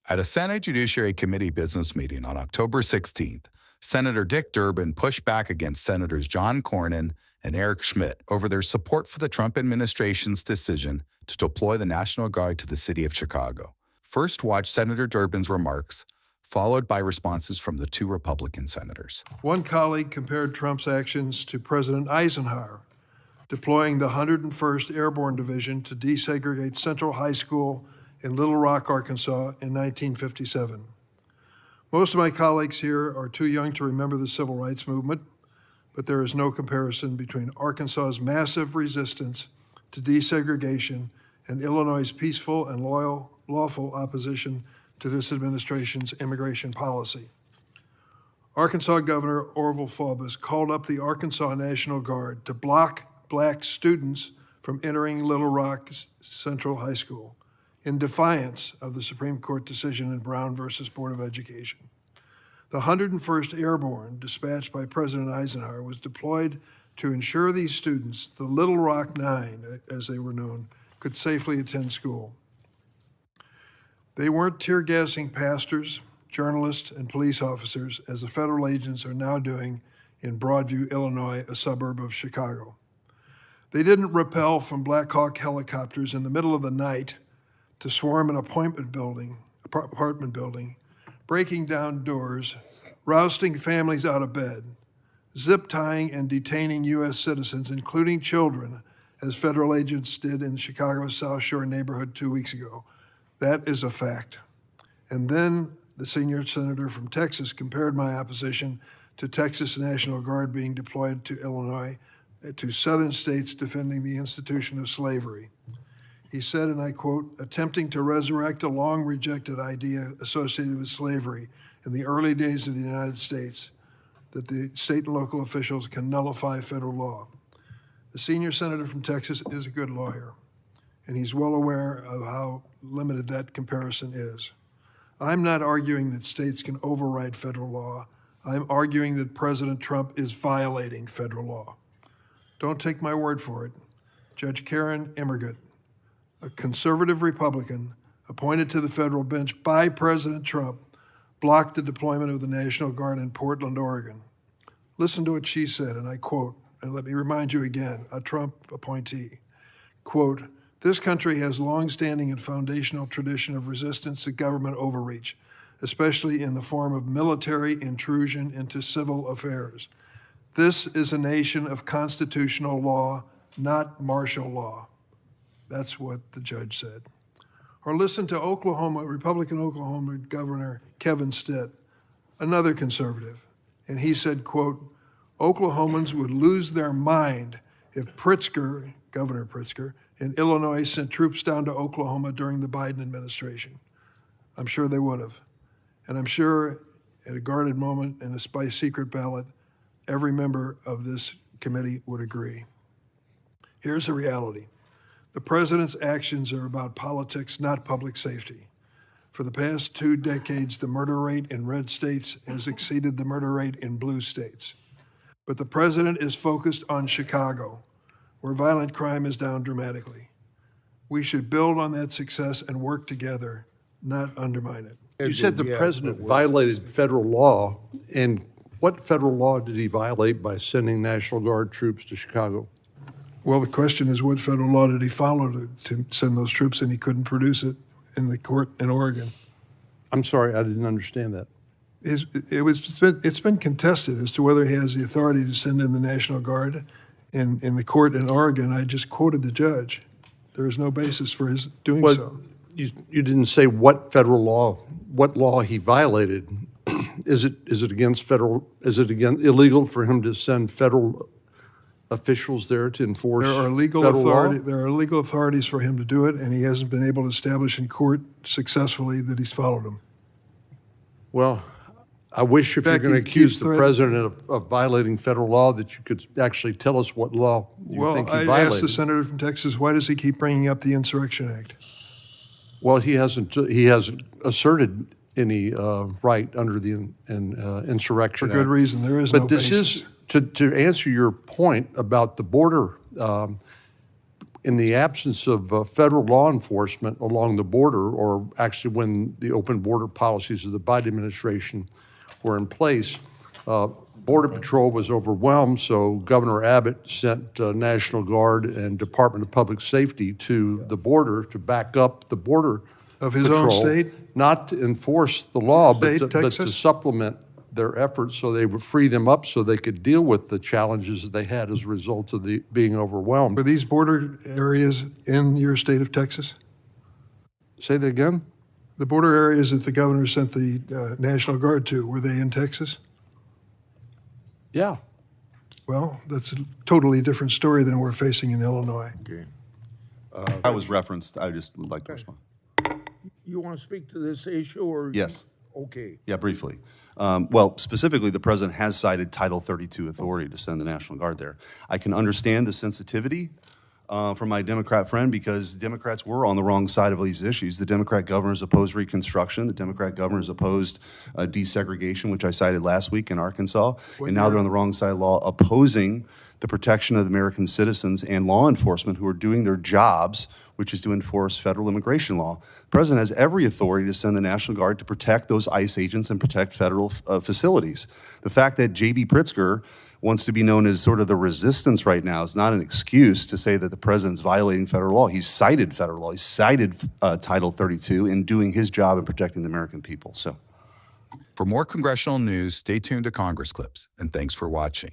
At a Senate Judiciary Committee business meeting on October 16th, Senator Dick Durbin pushed back against Senators John Cornyn and Eric Schmitt over their support for the Trump administration's decision to deploy the National Guard to the city of Chicago. First, watch Senator Durbin's remarks, followed by responses from the two Republican senators. One colleague compared Trump's actions to President Eisenhower, deploying the 101st Airborne Division to desegregate Central High School in Little Rock, Arkansas in 1957. Most of my colleagues here are too young to remember the civil rights movement, but there is no comparison between Arkansas's massive resistance to desegregation and Illinois' peaceful and lawful opposition to this administration's immigration policy. Arkansas Governor Orville Faubus called up the Arkansas National Guard to block black students from entering Little Rock Central High School, in defiance of the Supreme Court decision in Brown versus Board of Education. The 101st Airborne, dispatched by President Eisenhower, was deployed to ensure these students, the Little Rock Nine, as they were known, could safely attend school. They weren't tear-gassing pastors, journalists, and police officers, as the federal agents are now doing in Broadview, Illinois, a suburb of Chicago. They didn't rappel from Black Hawk helicopters in the middle of the night to swarm an apartment building, breaking down doors, rousting families out of bed, zip-tying and detaining U.S. citizens, including children, as federal agents did in Chicago's South Shore neighborhood 2 weeks ago. That is a fact. And then the senior senator from Texas compared my opposition to Texas National Guard being deployed to Illinois, to southern states defending the institution of slavery. He said, and I quote, attempting to resurrect a long-rejected idea associated with slavery in the early days of the United States, that the state and local officials can nullify federal law. The senior senator from Texas is a good lawyer, and he's well aware of how limited that comparison is. I'm not arguing that states can override federal law. I'm arguing that President Trump is violating federal law. Don't take my word for it. Judge Karen Immergut, a conservative Republican appointed to the federal bench by President Trump, blocked the deployment of the National Guard in Portland, Oregon. Listen to what she said, and I quote, and let me remind you again, a Trump appointee, quote, this country has longstanding and foundational tradition of resistance to government overreach, especially in the form of military intrusion into civil affairs. This is a nation of constitutional law, not martial law. That's what the judge said. Or listen to Republican Oklahoma Governor Kevin Stitt, another conservative. And he said, quote, Oklahomans would lose their mind if Pritzker, Governor Pritzker, in Illinois sent troops down to Oklahoma during the Biden administration. I'm sure they would have. And I'm sure at a guarded moment and by secret ballot, every member of this committee would agree. Here's the reality. The president's actions are about politics, not public safety. For the past 2 decades, the murder rate in red states has exceeded the murder rate in blue states. But the president is focused on Chicago, where violent crime is down dramatically. We should build on that success and work together, not undermine it. You said the president violated federal law, and what federal law did he violate by sending National Guard troops to Chicago? Well, the question is, what federal law did he follow to send those troops, and he couldn't produce it in the court in Oregon? I'm sorry, I didn't understand that. It's been contested as to whether he has the authority to send in the National Guard. In the court in Oregon, I just quoted the judge. There is no basis for his doing so. You didn't say what federal law, what law he violated. Is it illegal for him to send federal officials there to enforce there are legal federal authority. law? There are legal authorities for him to do it, and he hasn't been able to establish in court successfully that he's followed them. Well, I wish if you're going to accuse the president of violating federal law that you could actually tell us what law you think he violated. Well, I asked the senator from Texas, why does he keep bringing up the Insurrection Act? Well, he hasn't asserted any right under the Insurrection Act. For good reason. There is no basis. But this is, to answer your point about the border, in the absence of federal law enforcement along the border, or actually when the open border policies of the Biden administration were in place, Border Patrol was overwhelmed, so Governor Abbott sent National Guard and Department of Public Safety to the border to back up the border Of his patrol, own state? not to enforce the law, State, but to Texas? supplement their efforts so they would free them up so they could deal with the challenges that they had as a result of the being overwhelmed. Were these border areas in your state of Texas? Say that again? The border areas that the governor sent the National Guard to, were they in Texas? Yeah. Well, that's a totally different story than we're facing in Illinois. That was referenced. I just would like to respond. You want to speak to this issue, or? Yes. Okay. Yeah, briefly. Well, specifically, the president has cited Title 32 authority to send the National Guard there. I can understand the sensitivity from my Democrat friend, because Democrats were on the wrong side of these issues. The Democrat governors opposed Reconstruction. The Democrat governors opposed desegregation, which I cited last week in Arkansas. And now they're on the wrong side of law, opposing the protection of American citizens and law enforcement who are doing their jobs, which is to enforce federal immigration law. The president has every authority to send the National Guard to protect those ICE agents and protect federal facilities. The fact that J.B. Pritzker wants to be known as sort of the resistance right now is not an excuse to say that the president's violating federal law. He's cited federal law. He's cited Title 32 in doing his job in protecting the American people. So, For more congressional news, stay tuned to Congress Clips, and thanks for watching.